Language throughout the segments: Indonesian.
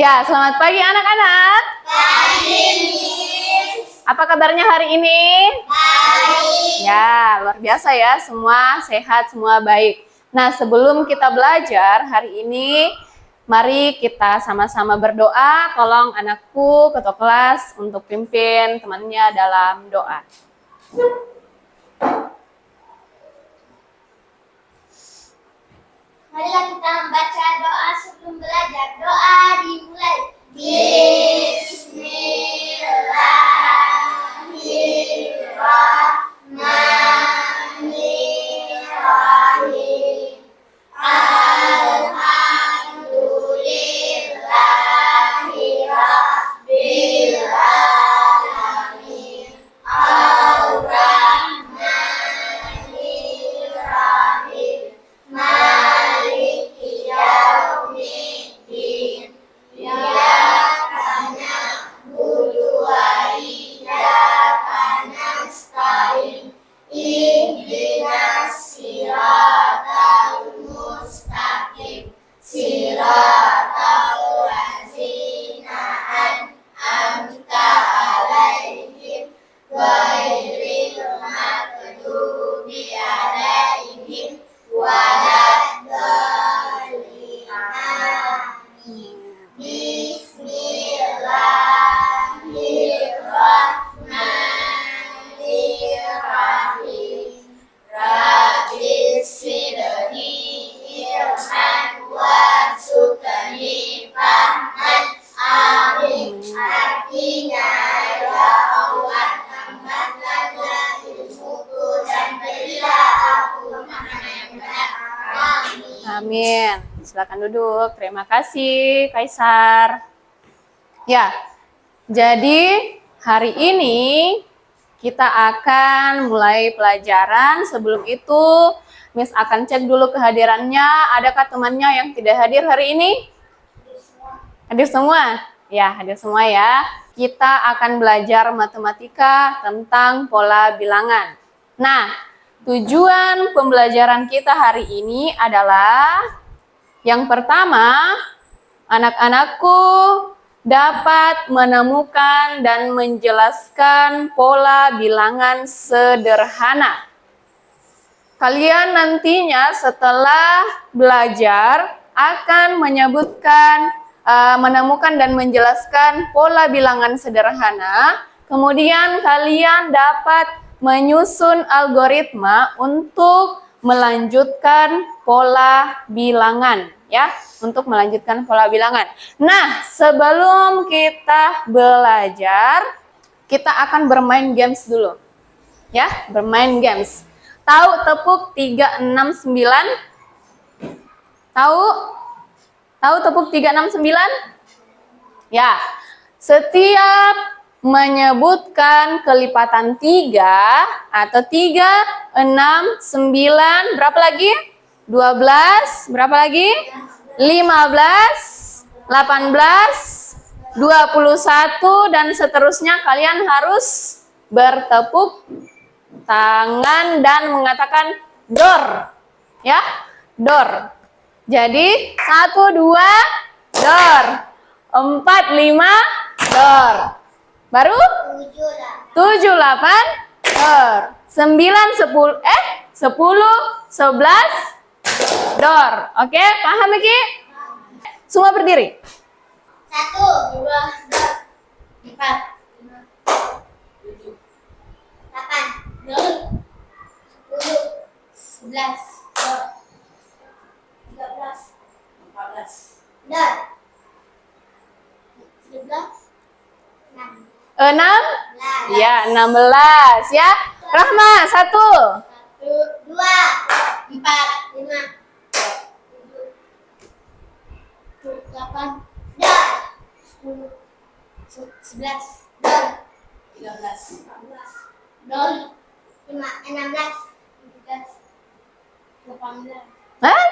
Ya, selamat pagi anak-anak. Pagi, Miss. Apa kabarnya hari ini? Baik. Ya, luar biasa ya, semua sehat, semua baik. Nah, sebelum kita belajar hari ini, mari kita sama-sama berdoa. Tolong anakku, ketua kelas, untuk pimpin temannya dalam doa. Marilah kita membaca doa sebelum belajar. Doa dimulai. Bismillahirrahmanirrahim. Alhamdulillahirabbil alamin. Ar-Rahmanirrahim. Maliki yaumiddin. Iyyaka na'budu wa iyyaka nasta'in. Ihdinas siratal mustaqim. Siratal ladzina an'amta 'alaihim ghairil maghdubi 'alaihim waladdallin. Amin. Bismillahirrahmanirrahim. Rabbis zidni ilman warzuqni fahman. Amin. Artinya, ya Allah, tambahkanlah ilmuku dan berilah aku pemahaman yang benar. Amin. Amin. Silakan duduk. Terima kasih, Kaisar. Ya, jadi hari ini kita akan mulai pelajaran. Sebelum itu, Miss akan cek dulu kehadirannya. Adakah temannya yang tidak hadir hari ini? Hadir semua? Ya, hadir semua ya. Kita akan belajar matematika tentang pola bilangan. Nah, tujuan pembelajaran kita hari ini adalah yang pertama, anak-anakku dapat menemukan dan menjelaskan pola bilangan sederhana. Kalian nantinya setelah belajar akan menemukan dan menjelaskan pola bilangan sederhana. Kemudian kalian dapat menyusun algoritma untuk melanjutkan pola bilangan, ya, untuk melanjutkan pola bilangan. Nah, sebelum kita belajar, kita akan bermain games dulu, ya, bermain games. Tahu tepuk 369? Tahu? Tahu tepuk 369? Ya, setiap menyebutkan kelipatan 3 atau 3, 6, 9, berapa lagi? 12, berapa lagi? 15, 18, 21, dan seterusnya. Kalian harus bertepuk tangan dan mengatakan dor. Ya, dor. Jadi 1, 2, dor. 4, 5, dor. Baru 7, 8, dor. 9, 10, 11, dor. Oke, paham Miki? Semua berdiri. 1, 2, 4, 5, 7, 8, 9, 10, 11, 13, 14, 17, 6? Ya, 16 ya. Rahma, 1. 1, 2, 4, 5, 7, 8, 10, 11, 13, 14, 16, 17, 18. Hah?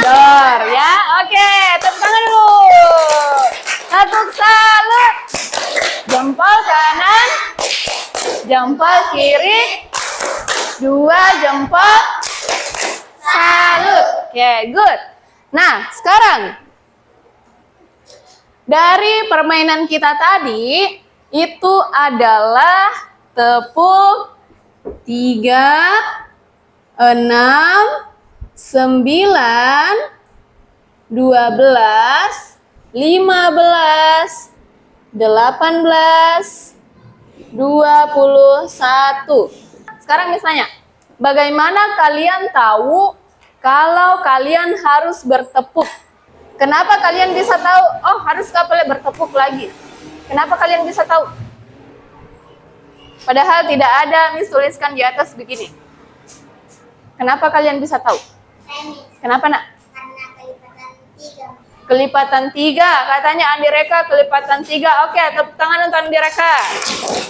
Dor ya. Oke, tepuk tangan dulu. Tepuk salut. Jempol kanan, jempol kiri, 2 jempol salut. Oke, good. Nah, sekarang Dari permainan kita tadi, itu adalah tepuk 3, 6, 9, 12, 15, 18, 21. Sekarang misalnya, bagaimana kalian tahu kalau kalian harus bertepuk? Kenapa kalian bisa tahu? Oh, harus kapalnya bertepuk lagi. Kenapa kalian bisa tahu? Padahal tidak ada Miss tuliskan di atas begini. Kenapa kalian bisa tahu? Kenapa nak? Karena kelipatan 3. Kelipatan 3. Katanya Andi Reka kelipatan 3. Oke, tepuk tangan untuk Andi Reka.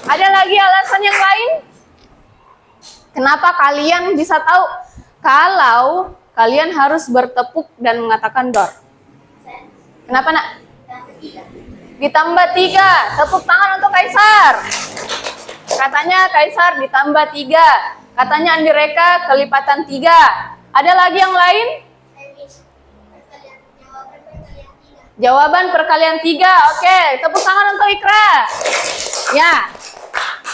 Ada lagi alasan yang lain? Kenapa kalian bisa tahu kalau kalian harus bertepuk dan mengatakan dor? Kenapa nak? Ditambah 3. Tepuk tangan untuk Kaisar. Katanya Kaisar ditambah 3. Katanya Andi Reka kelipatan 3. Ada lagi yang lain? Jawaban perkalian 3. Oke, tepuk tangan untuk Ikra. Ya.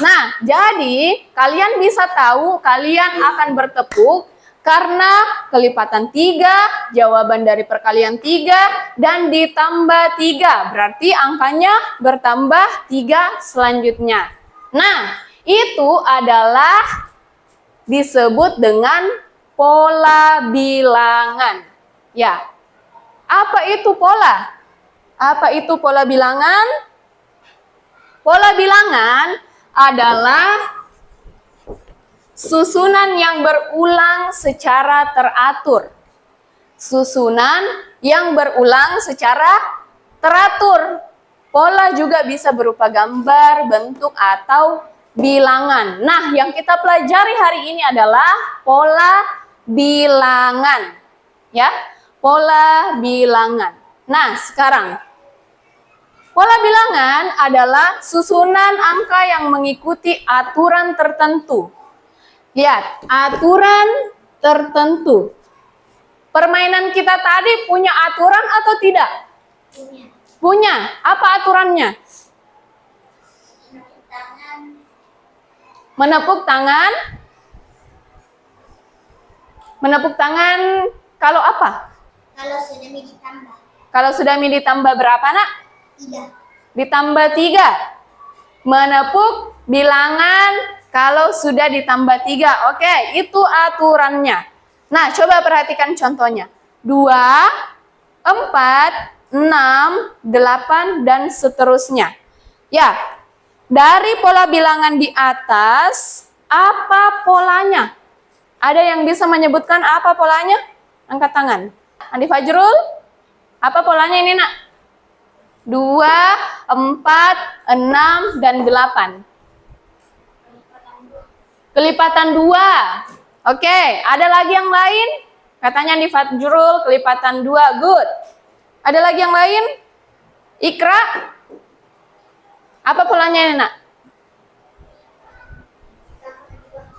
Nah, jadi kalian bisa tahu kalian akan bertepuk karena kelipatan 3, jawaban dari perkalian 3, dan ditambah 3. Berarti angkanya bertambah 3 selanjutnya. Nah, itu adalah disebut dengan pola bilangan. Ya, apa itu pola? Apa itu pola bilangan? Pola bilangan adalah susunan yang berulang secara teratur. Susunan yang berulang secara teratur. Pola juga bisa berupa gambar, bentuk, atau bilangan. Nah, yang kita pelajari hari ini adalah pola bilangan. Ya, pola bilangan. Nah, sekarang pola bilangan adalah susunan angka yang mengikuti aturan tertentu. Lihat, aturan tertentu. Permainan kita tadi punya aturan atau tidak? Punya. Apa aturannya? Menepuk tangan. Menepuk tangan kalau apa? Kalau sudah ditambah. Kalau sudah ditambah berapa, nak? 3. Ditambah 3. Menepuk bilangan kalau sudah ditambah 3. Oke, itu aturannya. Nah, coba perhatikan contohnya. 2, 4, 6, 8, dan seterusnya. Ya, dari pola bilangan di atas, apa polanya? Ada yang bisa menyebutkan apa polanya? Angkat tangan. Andi Fajrul, apa polanya ini, nak? 2, 4, 6, dan 8. Kelipatan 2. Oke, ada lagi yang lain? Katanya Andi Fajrul kelipatan 2. Good. Ada lagi yang lain? Ikra? Apa polanya ini, nak?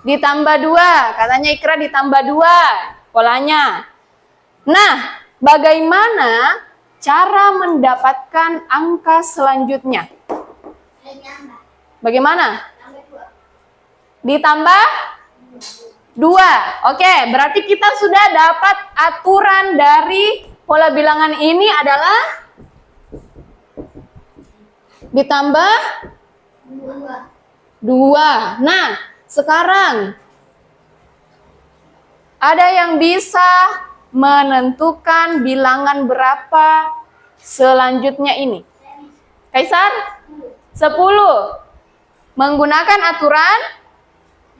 Ditambah 2. Katanya Ikra ditambah 2 polanya. Nah, bagaimana cara mendapatkan angka selanjutnya? Bagaimana? Ditambah 2. Oke, berarti kita sudah dapat aturan dari pola bilangan ini adalah ditambah 2. Nah, sekarang ada yang bisa menentukan bilangan berapa selanjutnya ini? Kaisar? 10. Menggunakan aturan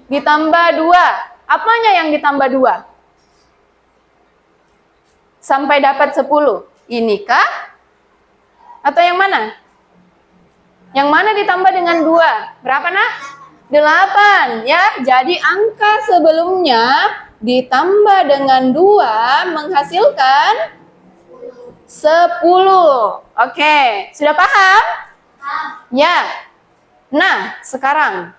ditambah 2. Apanya yang ditambah 2? Sampai dapat 10. Inikah? Atau yang mana? Yang mana ditambah dengan 2? Berapa, nak? 8. Ya, jadi angka sebelumnya ditambah dengan 2 menghasilkan 10. Oke, sudah paham? Ya. Nah, sekarang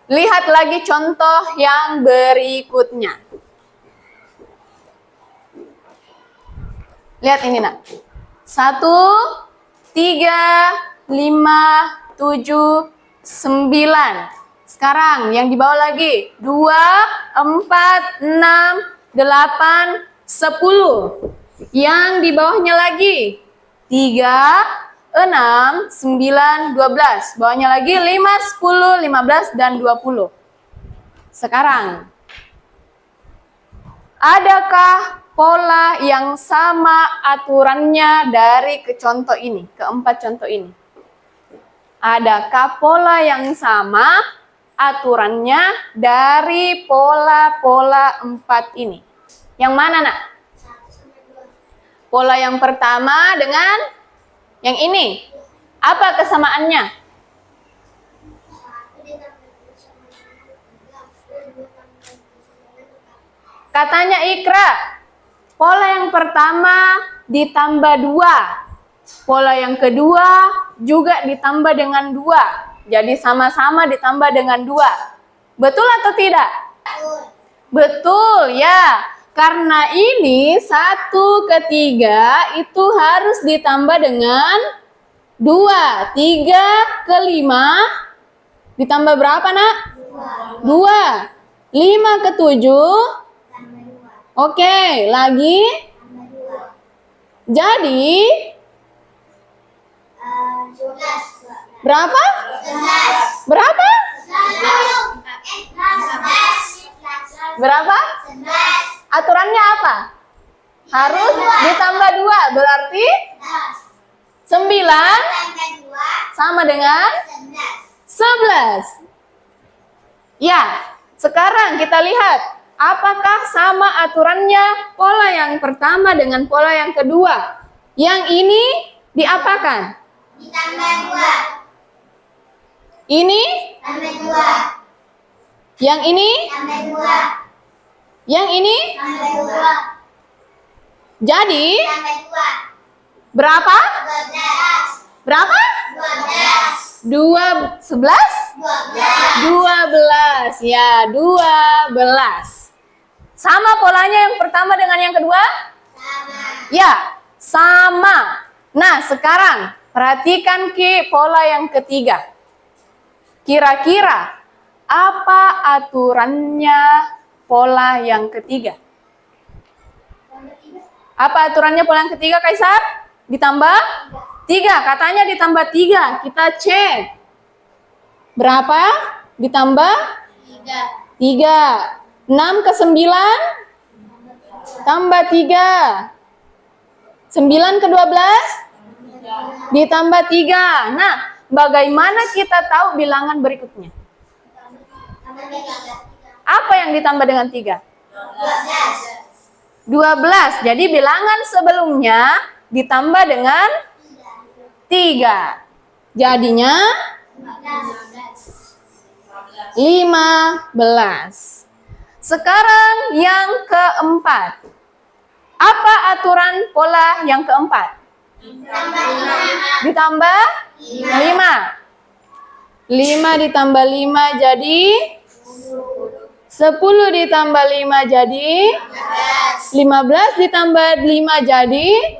lihat lagi contoh yang berikutnya. Lihat ini, nak. 1, 3, 5, 7, 9. Sekarang yang di bawah lagi. 2, 4, 6, 8, 10. Yang di bawahnya lagi. 3, 6, 9, 12. Bawahnya lagi 5, 10, 15, dan 20. Sekarang, adakah pola yang sama aturannya dari contoh ini, keempat contoh ini? Adakah pola yang sama aturannya dari pola-pola 4 ini? Yang mana, Nak? Pola yang pertama dengan yang ini. Apa kesamaannya? Katanya Ikra, pola yang pertama ditambah 2. Pola yang kedua juga ditambah dengan 2. Jadi sama-sama ditambah dengan 2. Betul atau tidak? Betul ya. Karena ini 1 ke 3 itu harus ditambah dengan 2. 3 ke 5 ditambah berapa, Nak? 2. 5 ke 7. Oke, lagi. Jadi berapa? Berapa? Berapa? Aturannya apa? Harus ditambah 2, berarti 9 sama dengan 11. Ya, sekarang kita lihat. Apakah sama aturannya pola yang pertama dengan pola yang kedua? Yang ini diapakan? Ditambah 2. Ini? Tambah 2. Yang ini? Tambah 2. Yang ini? Tambah 2. Jadi, Tambah 2. berapa? 12. Berapa? 12. 11? 12. 12. Ya, 12. Sama polanya yang pertama dengan yang kedua? Sama. Ya, sama. Nah, sekarang perhatikan pola yang ketiga. Kira-kira apa aturannya pola yang ketiga? Apa aturannya pola yang ketiga, Kaisar? Ditambah 3. Katanya ditambah 3. Kita cek. Berapa? Ditambah 3. 6 ke 9 tambah 3. 9 ke 12 ditambah 3. Nah, bagaimana kita tahu bilangan berikutnya? Apa yang ditambah dengan 3? 12. Jadi bilangan sebelumnya ditambah dengan 3. Jadinya 15. Sekarang yang keempat. Apa aturan pola yang keempat? Ditambah 5. 5 ditambah 5 jadi 10 ditambah 5 jadi 15 ditambah 5 jadi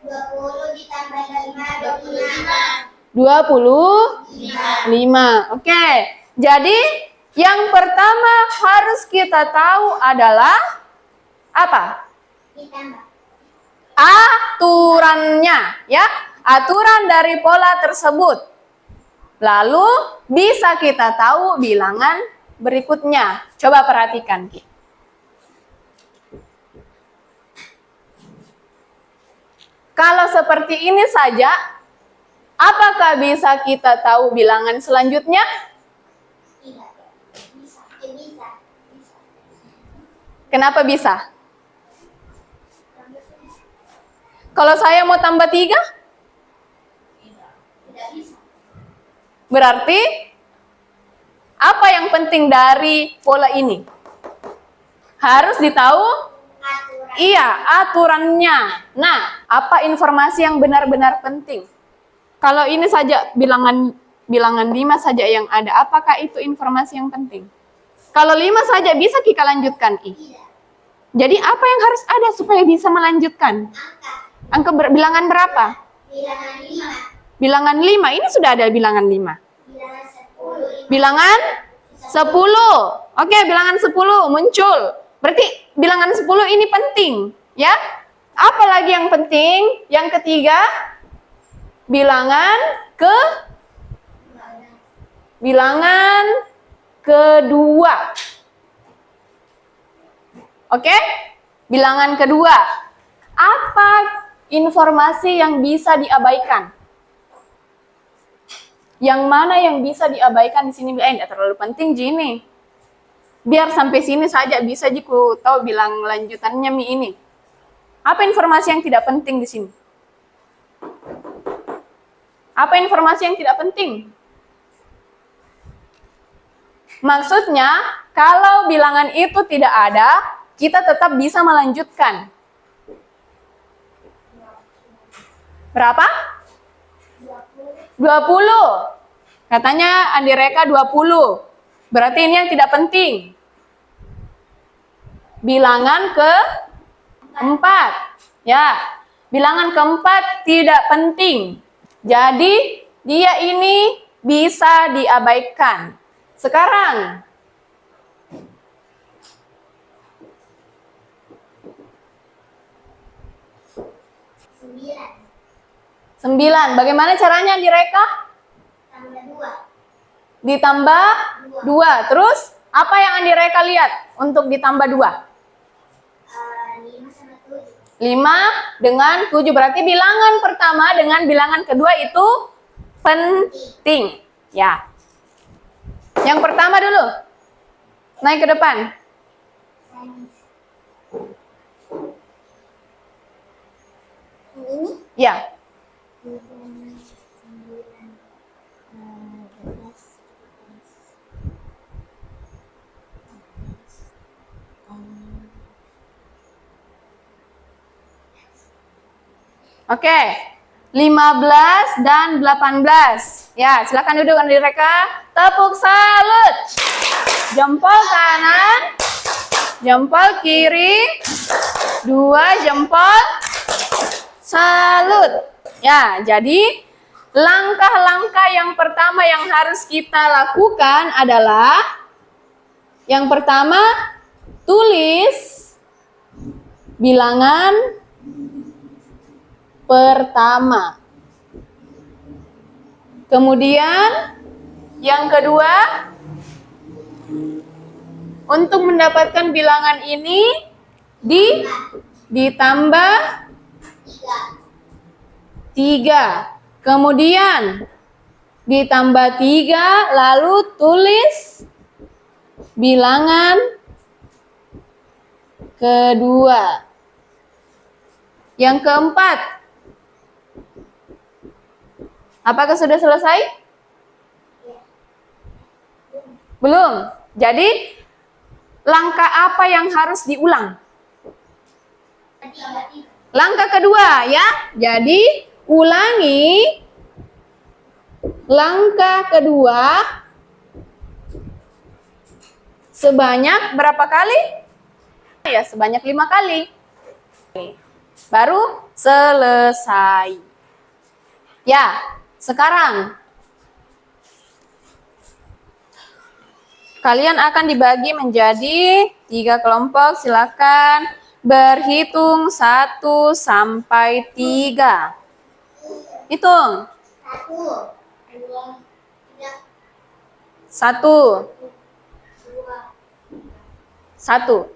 20 ditambah 5, 25. Oke. Jadi yang pertama harus kita tahu adalah apa? ditambah. Aturannya, ya. Aturan dari pola tersebut. Lalu bisa kita tahu bilangan berikutnya. Coba perhatikan, Ki. Kalau seperti ini saja, apakah bisa kita tahu bilangan selanjutnya? Tidak. Bisa. Bisa. Kenapa bisa? Kalau saya mau tambah 3? Tidak bisa. Berarti apa yang penting dari pola ini? Harus ditahu? Aturan. Iya, aturannya. Nah, apa informasi yang benar-benar penting? Kalau ini saja bilangan 5 saja yang ada, apakah itu informasi yang penting? Kalau 5 saja bisa kita lanjutkan, I? Tidak. Jadi apa yang harus ada supaya bisa melanjutkan? Angka. Bilangan berapa? Bilangan 5. Bilangan 5. Ini sudah ada bilangan 5. Bilangan 10. Bilangan 10. Oke, bilangan 10 muncul. Berarti bilangan 10 ini penting, ya? Apa lagi yang penting? Yang ketiga, bilangan kedua. Oke? Bilangan kedua. Apa informasi yang bisa diabaikan? Yang mana yang bisa diabaikan di sini? Tidak terlalu penting Jini. Biar sampai sini saja bisa jiku tahu bilang lanjutannya Mi ini. Apa informasi yang tidak penting di sini? Apa informasi yang tidak penting? Maksudnya, kalau bilangan itu tidak ada, kita tetap bisa melanjutkan. Berapa? 20. Katanya Andi Reka 20. Berarti ini yang tidak penting. Bilangan keempat. Ya, bilangan keempat tidak penting. Jadi, dia ini bisa diabaikan. Sekarang, 9. Bagaimana caranya direka? Tambah 2. Ditambah 2. Terus, apa yang Andi Reka lihat untuk ditambah 2? 5 sama 7. 5 dengan 7. Berarti bilangan pertama dengan bilangan kedua itu penting. Ya. Yang pertama dulu. Naik ke depan. Ini? Ya. 9, 12, Oke. 15 dan 18. Ya, silakan duduk Andi Reka. Tepuk salut. Jempol kanan, jempol kiri, 2 jempol salut. Ya, jadi langkah-langkah yang pertama yang harus kita lakukan adalah yang pertama, tulis bilangan pertama. Kemudian yang kedua, untuk mendapatkan bilangan ini ditambah 3. Kemudian ditambah 3, lalu tulis bilangan kedua. Yang keempat, apakah sudah selesai? Belum. Jadi, langkah apa yang harus diulang? Langkah kedua, ya. Jadi, ulangi langkah kedua sebanyak berapa kali? Ya, sebanyak 5 kali. Baru selesai. Ya, sekarang kalian akan dibagi menjadi 3 kelompok. Silakan berhitung 1 sampai 3. Hitung. 1, 2, 3, 1. 1.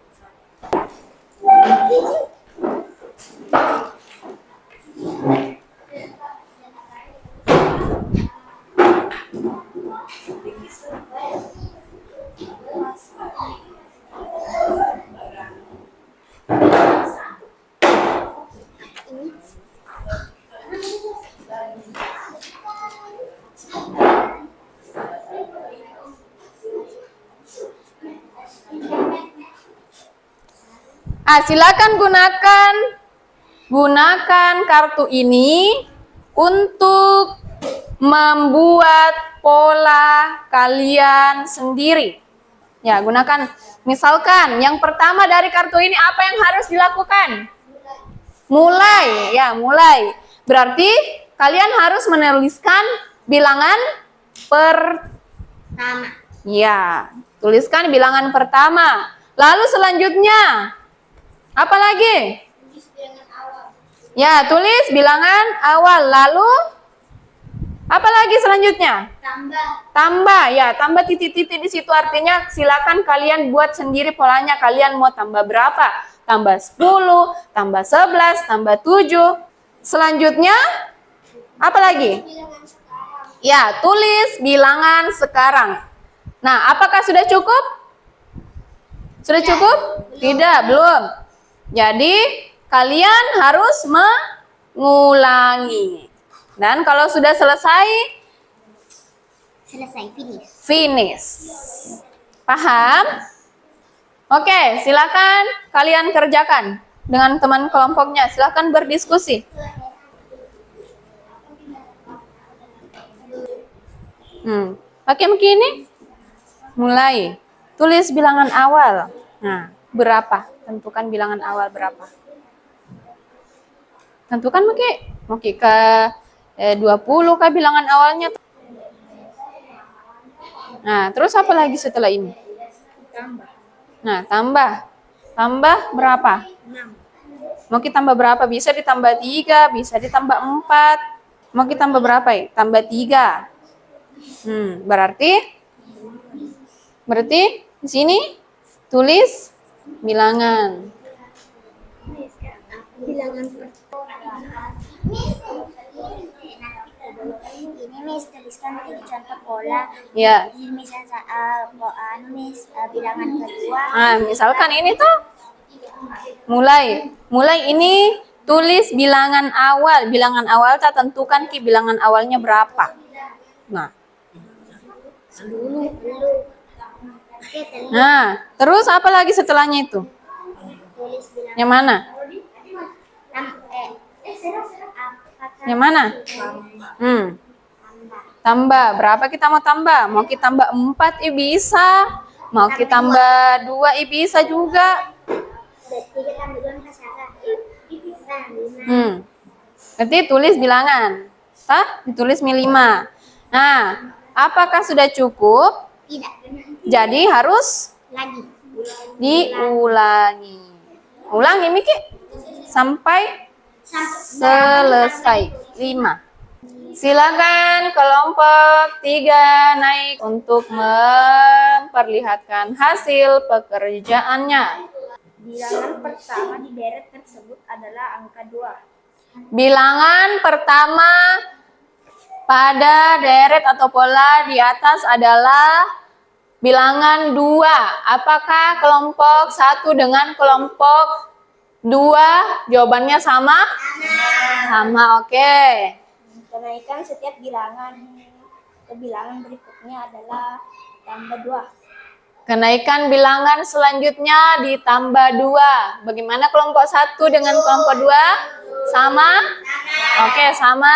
Silakan gunakan kartu ini untuk membuat pola kalian sendiri. Ya, gunakan. Misalkan yang pertama dari kartu ini apa yang harus dilakukan? Mulai. Ya, mulai. Berarti kalian harus menuliskan bilangan Sama. Ya, tuliskan bilangan pertama. Lalu selanjutnya, apa lagi? Tulis bilangan awal. Ya, tulis bilangan awal. Lalu, apa lagi selanjutnya? Tambah. Tambah, ya, tambah titik-titik di situ artinya silakan kalian buat sendiri polanya. Kalian mau tambah berapa? Tambah 10, tambah 11, tambah 7. Selanjutnya, apa lagi? Bilangan sekarang. Ya, tulis bilangan sekarang. Nah, apakah sudah cukup? Sudah cukup? Tidak, belum. Jadi, kalian harus mengulangi. Dan kalau sudah selesai, Selesai, finish. finish. Paham? Oke, silakan kalian kerjakan dengan teman kelompoknya. Silakan berdiskusi. Pakai begini. Mulai. Tulis bilangan awal. Nah, berapa? Tentukan bilangan awal berapa. Tentukan mau ke 20 kah bilangan awalnya. Nah, terus apa lagi setelah ini? Tambah. Nah, tambah. Tambah berapa? 6. Mau kita tambah berapa? Bisa ditambah 3, bisa ditambah 4. Mau kita tambah berapa ya? Tambah 3. Berarti di sini tulis bilangan. Bilangan pertama. Ini Miss tuliskan tiga contoh pola. Ya. Ini misalnya bilangan kedua. Nah, misalkan ini tuh mulai ini tulis bilangan awal. Bilangan awal tak tentukan bilangan awalnya berapa. Nah. 10. Nah, terus apa lagi setelahnya itu? Tulis bilangan. Yang mana? Yang mana? Tambah. Berapa kita mau tambah? Mau kita tambah 4 bisa. Mau kita tambah 2 bisa juga. Nanti tulis bilangan. Ditulis 5. Nah, apakah sudah cukup? Tidak. Jadi harus Lagi. diulangi. Ulangi Miki sampai selesai. 5. Silakan kelompok 3 naik untuk memperlihatkan hasil pekerjaannya. Bilangan pertama di deret tersebut adalah angka 2. Bilangan pertama pada deret atau pola di atas adalah bilangan 2. Apakah kelompok 1 dengan kelompok 2 jawabannya sama? Sama, oke. Kenaikan setiap bilangan ke bilangan berikutnya adalah tambah 2. Kenaikan bilangan selanjutnya ditambah 2. Bagaimana kelompok 1 dengan kelompok 2? Sama? Oke, sama.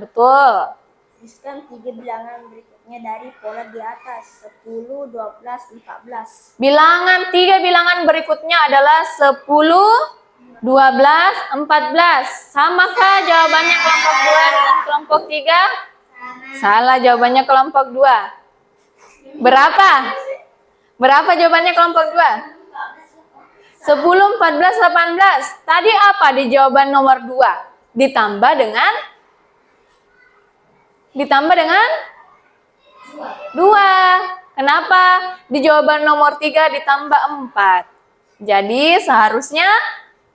Betul. Tuliskan 3 bilangan berikutnya dari pola di atas. 10, 12, 14. Bilangan 3 bilangan berikutnya adalah 10, 12, 14. Samakah jawabannya kelompok 2 dengan kelompok 3? Salah, jawabannya kelompok 2. Berapa? Berapa jawabannya kelompok 2? 10, 14, 18. Tadi apa di jawaban nomor 2? Ditambah dengan 2. Kenapa? Di jawaban nomor 3 ditambah 4. Jadi seharusnya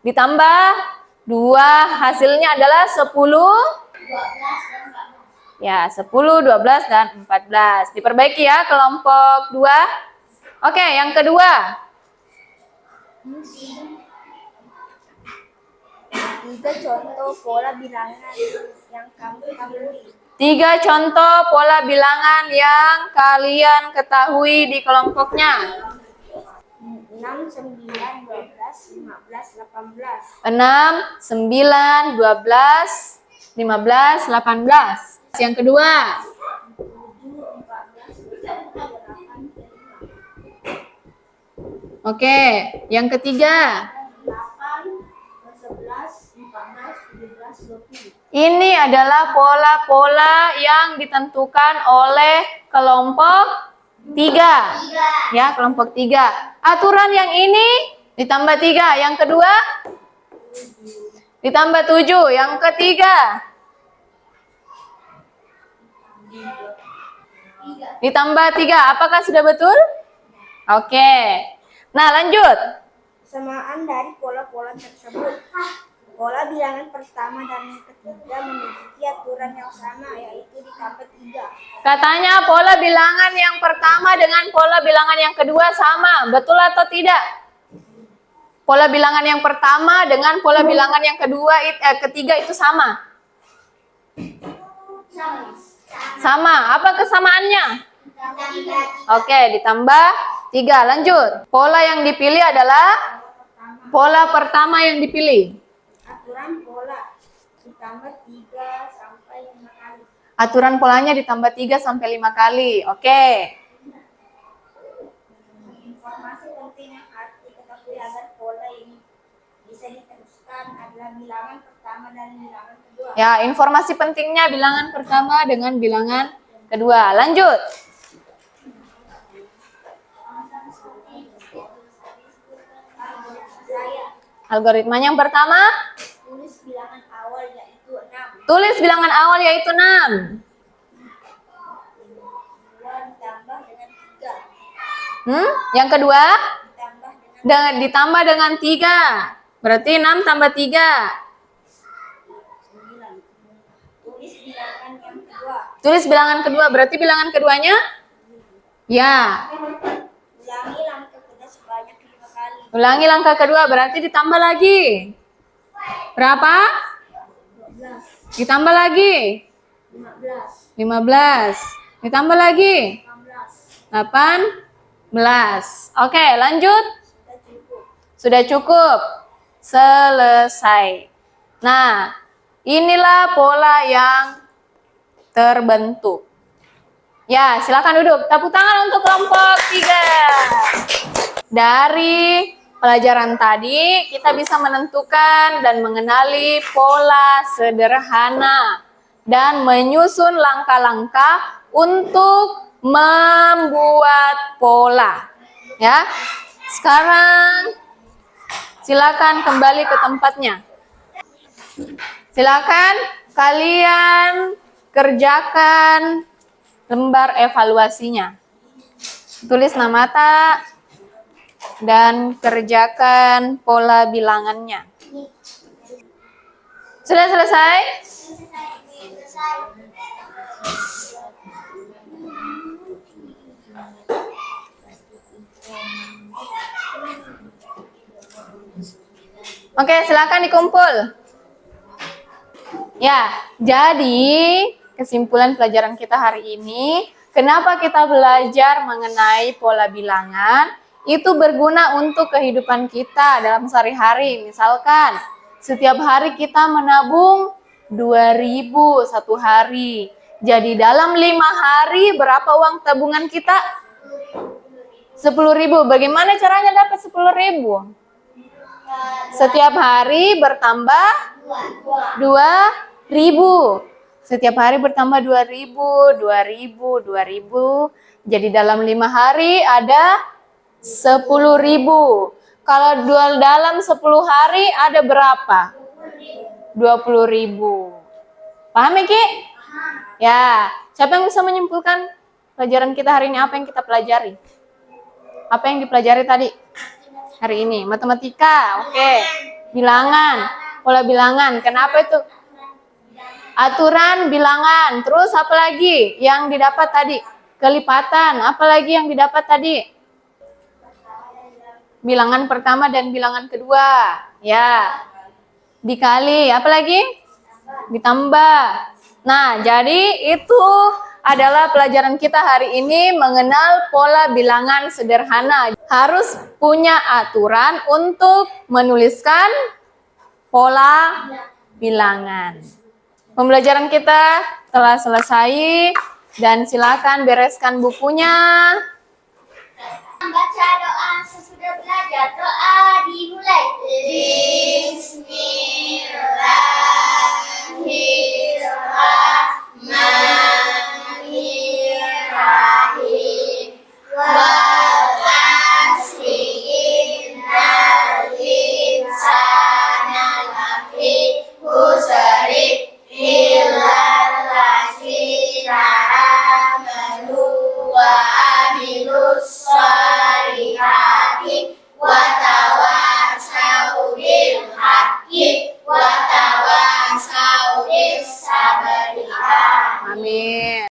ditambah 2. Hasilnya adalah 10. Ya, 10, 12, dan 14. Diperbaiki ya kelompok 2. Oke, yang kedua. 3 contoh pola bilangan yang kamu ketahui. 3 contoh pola bilangan yang kalian ketahui di kelompoknya. 6, 9, 12, 15, 18. 6, 9, 12, 15, 18. Yang kedua. 7, 14, 8, Oke, yang ketiga. 8, 11, 14, 17, 20. Ini adalah pola-pola yang ditentukan oleh kelompok 3. Ya, kelompok 3. Aturan yang ini ditambah 3. Yang kedua ditambah 7. Yang ketiga ditambah 3. Apakah sudah betul? Oke. Nah, lanjut. Kesamaan dari pola-pola tersebut. Pola bilangan pertama dan ketiga memiliki aturan yang sama, yaitu ditambah 3. Katanya pola bilangan yang pertama dengan pola bilangan yang kedua sama. Betul atau tidak? Pola bilangan yang pertama dengan pola bilangan yang ketiga itu sama? Sama. Apa kesamaannya? Oke, ditambah 3. Lanjut. Pola yang dipilih adalah pola pertama yang dipilih. Aturan pola ditambah 3 sampai 5 kali. Aturan polanya ditambah 3 sampai 5 kali. Oke. Informasi penting yang harus diketahui agar pola ini bisa diteruskan adalah bilangan pertama dan bilangan kedua. Ya, informasi pentingnya bilangan pertama dengan bilangan kedua. Lanjut. Algoritmanya yang pertama, Tulis bilangan awal yaitu 6. tulis bilangan awal yaitu 6. 2 ditambah dengan 3. Yang kedua, Ditambah dengan ditambah dengan 3. Berarti 6 tambah 3. 9. Tulis bilangan yang kedua. Tulis bilangan kedua, berarti bilangan keduanya? Ya. Ulangi langkah kedua sebanyak 5 kali. Ulangi langkah kedua, berarti ditambah lagi. Berapa? 12, Ditambah lagi. 15, 15. Ditambah lagi. 16. 18. Oke, lanjut. Sudah cukup. Sudah cukup. Selesai. Nah, inilah pola yang terbentuk. Ya, silakan duduk. Tepuk tangan untuk kelompok 3. Dari pelajaran tadi, kita bisa menentukan dan mengenali pola sederhana dan menyusun langkah-langkah untuk membuat pola. Ya, sekarang silakan kembali ke tempatnya. Silakan kalian kerjakan lembar evaluasinya. Tulis nama tak dan kerjakan pola bilangannya. Sudah selesai? Oke, silakan dikumpul. Ya, jadi kesimpulan pelajaran kita hari ini, kenapa kita belajar mengenai pola bilangan? Itu berguna untuk kehidupan kita dalam sehari-hari. Misalkan, setiap hari kita menabung 2.000 satu hari. Jadi dalam 5 hari berapa uang tabungan kita? 10.000. Bagaimana caranya dapat 10.000? Setiap hari bertambah 2.000. Setiap hari bertambah 2.000, 2.000, 2.000. Jadi dalam 5 hari ada 10.000. Kalau dalam 10 hari ada berapa? 20.000. Paham ya, Ki? Ya. Siapa yang bisa menyimpulkan pelajaran kita hari ini? Apa yang kita pelajari? Apa yang dipelajari tadi? Hari ini matematika, oke. Bilangan, pola bilangan. Kenapa itu? Aturan bilangan. Terus apa lagi yang didapat tadi? Kelipatan. Apa lagi yang didapat tadi? Bilangan pertama dan bilangan kedua. Ya. Dikali. Apa lagi? Ditambah. Nah, jadi itu adalah pelajaran kita hari ini mengenal pola bilangan sederhana. Harus punya aturan untuk menuliskan pola bilangan. Pembelajaran kita telah selesai dan silakan bereskan bukunya. Baca doa sesudah belajar. Doa dimulai. Bismillah.